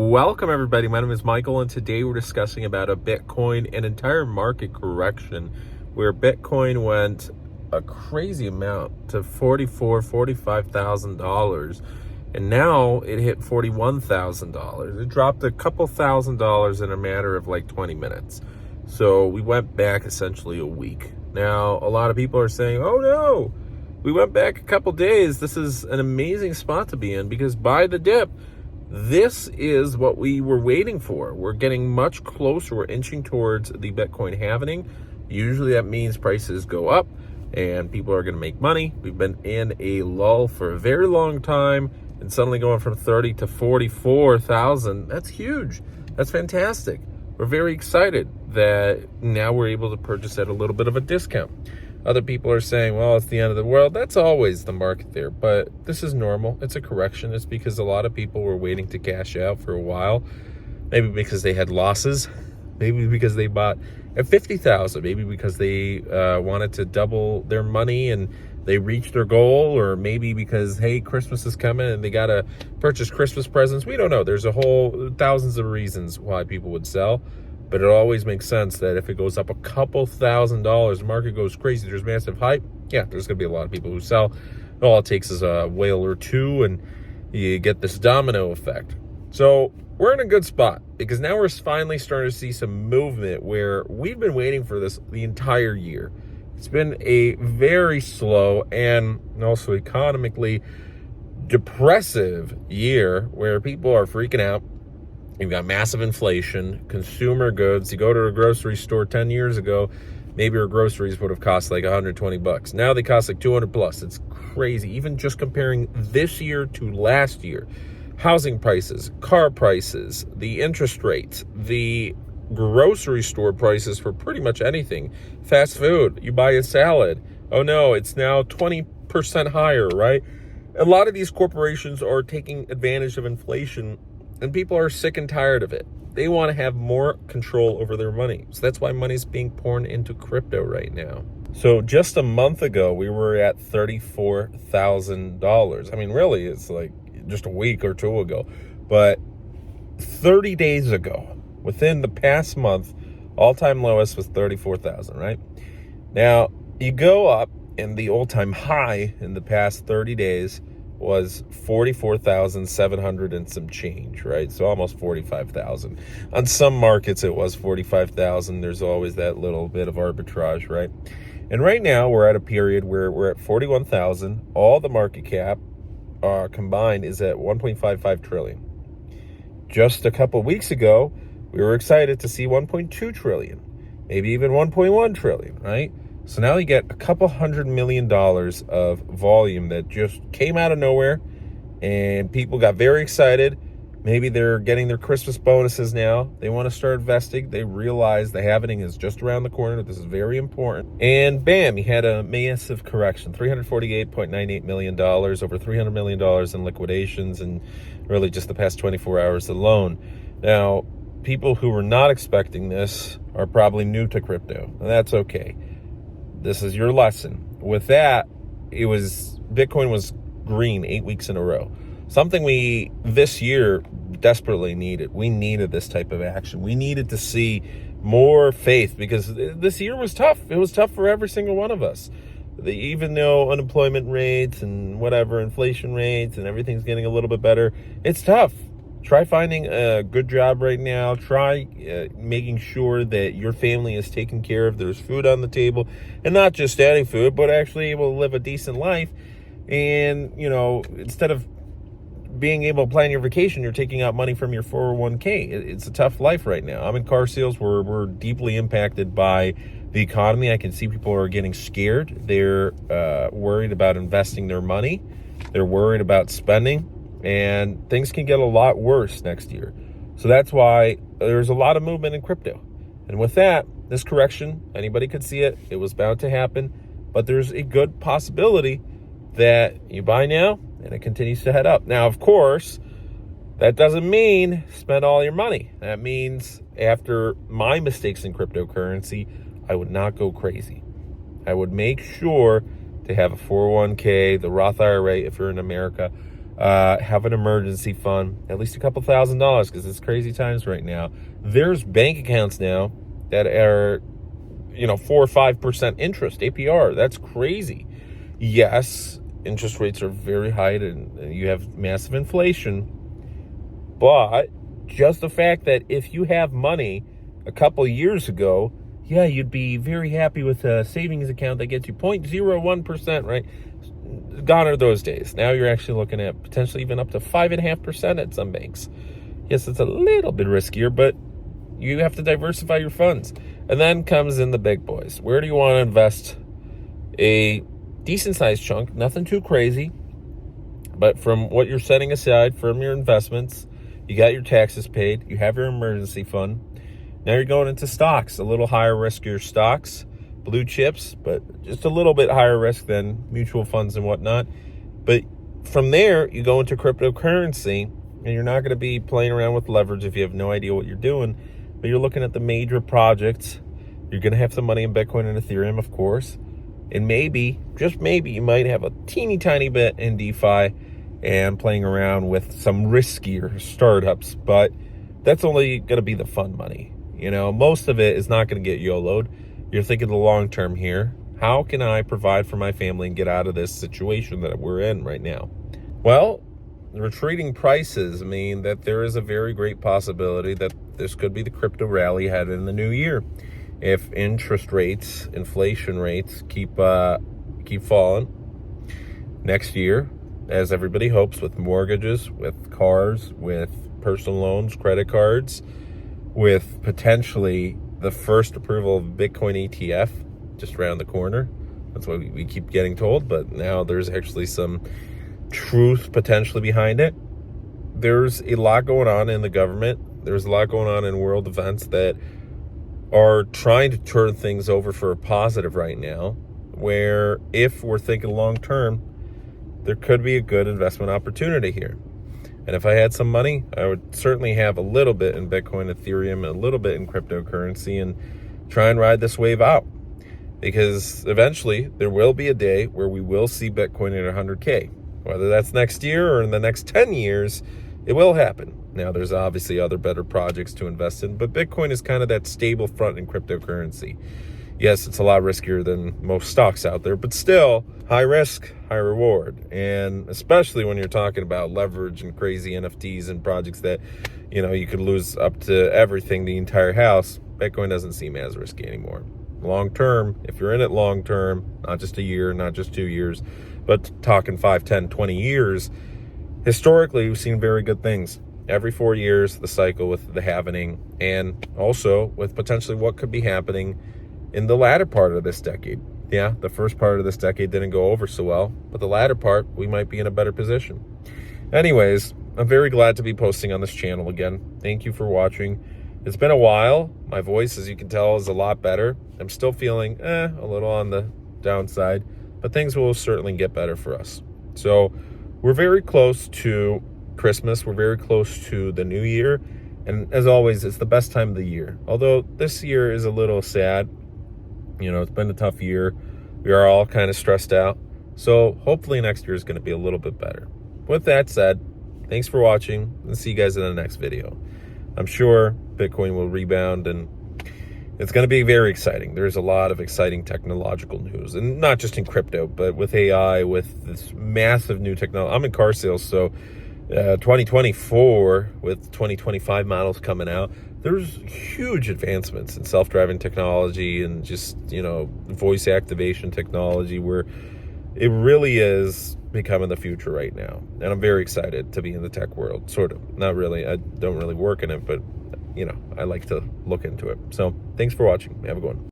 Welcome everybody, my name is Michael and today we're discussing about a Bitcoin, an entire market correction where Bitcoin went a crazy amount to $45,000 and now it hit $41,000. It dropped a couple $1,000s in a matter of like 20 minutes. So we went back essentially a week. Now a lot of people are saying, oh no, we went back a couple days. This is an amazing spot to be in because by the dip, this is what we were waiting for. We're getting much closer. We're inching towards the Bitcoin halving. Usually that means prices go up and people are going to make money. We've been in a lull for a very long time and suddenly going from 30 to 44,000. That's huge. That's fantastic. We're very excited that now we're able to purchase at a little bit of a discount. Other people are saying, well, it's the end of the world. That's always the market there, but this is normal. It's a correction. It's because a lot of people were waiting to cash out for a while. Maybe because they had losses. Maybe because they bought at 50,000. Maybe because they wanted to double their money and they reached their goal. Or maybe because, hey, Christmas is coming and they got to purchase Christmas presents. We don't know. There's a whole thousands of reasons why people would sell. But it always makes sense that if it goes up a couple $1,000s, the market goes crazy, there's massive hype. Yeah, there's going to be a lot of people who sell. All it takes is a whale or two, and you get this domino effect. So we're in a good spot because now we're finally starting to see some movement where we've been waiting for this the entire year. It's been a very slow and also economically depressive year where people are freaking out. You've got massive inflation, consumer goods. You go to a grocery store 10 years ago, maybe your groceries would have cost like 120 bucks. Now they cost like 200 plus. It's crazy. Even just comparing this year to last year. Housing prices, car prices, the interest rates, the grocery store prices for pretty much anything. Fast food, you buy a salad. Oh no, it's now 20% higher, right? A lot of these corporations are taking advantage of inflation and people are sick and tired of it. They want to have more control over their money. So that's why money's being poured into crypto right now. So just a month ago, we were at $34,000. I mean, really, it's like just a week or two ago. But 30 days ago, within the past month, all-time lowest was 34,000, right? Now, you go up, and the all-time high in the past 30 days was 44,700 and some change, right? So almost 45,000. On some markets, it was 45,000. There's always that little bit of arbitrage, right? And right now, we're at a period where we're at 41,000. All the market cap combined is at 1.55 trillion. Just a couple weeks ago, we were excited to see 1.2 trillion, maybe even 1.1 trillion, right? So now you get a couple $100 million of volume that just came out of nowhere and people got very excited. Maybe they're getting their Christmas bonuses now. They want to start investing. They realize the halving is just around the corner. This is very important. And bam, you had a massive correction, $348.98 million, over $300 million in liquidations in really just the past 24 hours alone. Now, people who were not expecting this are probably new to crypto, and that's okay. This is your lesson. With that, Bitcoin was green 8 weeks in a row. Something we this year desperately needed. We needed this type of action. We needed to see more faith because this year was tough. It was tough for every single one of us. Even though unemployment rates and whatever, inflation rates and everything's getting a little bit better, it's tough. Try finding a good job right now. Try making sure that your family is taken care of. There's food on the table, and not just any food, but actually able to live a decent life. And, you know, instead of being able to plan your vacation, you're taking out money from your 401k. It's a tough life right now. I'm in car sales. We're deeply impacted by the economy. I can see people are getting scared. They're worried about investing their money. They're worried about spending. And things can get a lot worse next year. So that's why there's a lot of movement in crypto. And with that, this correction, anybody could see it. It was bound to happen. But there's a good possibility that you buy now and it continues to head up. Now, of course, that doesn't mean spend all your money. That means after my mistakes in cryptocurrency, I would not go crazy. I would make sure to have a 401k, the Roth IRA if you're in America, have an emergency fund, at least a couple $1,000, because it's crazy times right now. There's bank accounts now that are, 4 or 5% interest, APR. That's crazy. Yes, interest rates are very high and you have massive inflation, but just the fact that if you have money a couple years ago, yeah, you'd be very happy with a savings account that gets you 0.01%, right? Gone are those days. Now you're actually looking at potentially even up to 5.5% at some banks. Yes, it's a little bit riskier, but you have to diversify your funds. And then comes in the big boys. Where do you want to invest a decent sized chunk? Nothing too crazy, but from what you're setting aside from your investments, you got your taxes paid, you have your emergency fund. Now you're going into stocks, a little higher riskier stocks, blue chips, but just a little bit higher risk than mutual funds and whatnot. But from there, you go into cryptocurrency, and you're not going to be playing around with leverage if you have no idea what you're doing, but you're looking at the major projects. You're going to have some money in Bitcoin and Ethereum, of course, and maybe, just maybe, you might have a teeny tiny bit in DeFi and playing around with some riskier startups, but that's only going to be the fun money. Most of it is not going to get YOLO'd. You're thinking the long term here. How can I provide for my family and get out of this situation that we're in right now? Well, retreating prices mean that there is a very great possibility that this could be the crypto rally headed in the new year. If interest rates, inflation rates keep falling next year, as everybody hopes, with mortgages, with cars, with personal loans, credit cards, with potentially the first approval of Bitcoin ETF just around the corner. That's what we keep getting told, but now there's actually some truth potentially behind it. There's a lot going on in the government. There's a lot going on in world events that are trying to turn things over for a positive right now, where if we're thinking long term, there could be a good investment opportunity here. And if I had some money, I would certainly have a little bit in Bitcoin, Ethereum, and a little bit in cryptocurrency and try and ride this wave out. Because eventually there will be a day where we will see Bitcoin at 100K. Whether that's next year or in the next 10 years, it will happen. Now, there's obviously other better projects to invest in, but Bitcoin is kind of that stable front in cryptocurrency. Yes, it's a lot riskier than most stocks out there, but still high risk, high reward. And especially when you're talking about leverage and crazy NFTs and projects that, you could lose up to everything, the entire house, Bitcoin doesn't seem as risky anymore. Long term, if you're in it long term, not just a year, not just 2 years, but talking 5, 10, 20 years, historically, we've seen very good things. Every 4 years, the cycle with the halving, and also with potentially what could be happening in the latter part of this decade. Yeah, the first part of this decade didn't go over so well, but the latter part, we might be in a better position. Anyways, I'm very glad to be posting on this channel again. Thank you for watching. It's been a while. My voice, as you can tell, is a lot better. I'm still feeling a little on the downside, but things will certainly get better for us. So we're very close to Christmas. We're very close to the new year. And as always, it's the best time of the year. Although this year is a little sad. It's been a tough year. We are all kind of stressed out. So hopefully next year is going to be a little bit better. With that said, thanks for watching, and see you guys in the next video. I'm sure Bitcoin will rebound, and it's going to be very exciting. There's a lot of exciting technological news, and not just in crypto, but with AI, with this massive new technology. I'm in car sales, so 2024 with 2025 models coming out, there's huge advancements in self-driving technology and just, voice activation technology, where it really is becoming the future right now. And I'm very excited to be in the tech world, sort of. Not really. I don't really work in it, but, I like to look into it. So thanks for watching. Have a good one.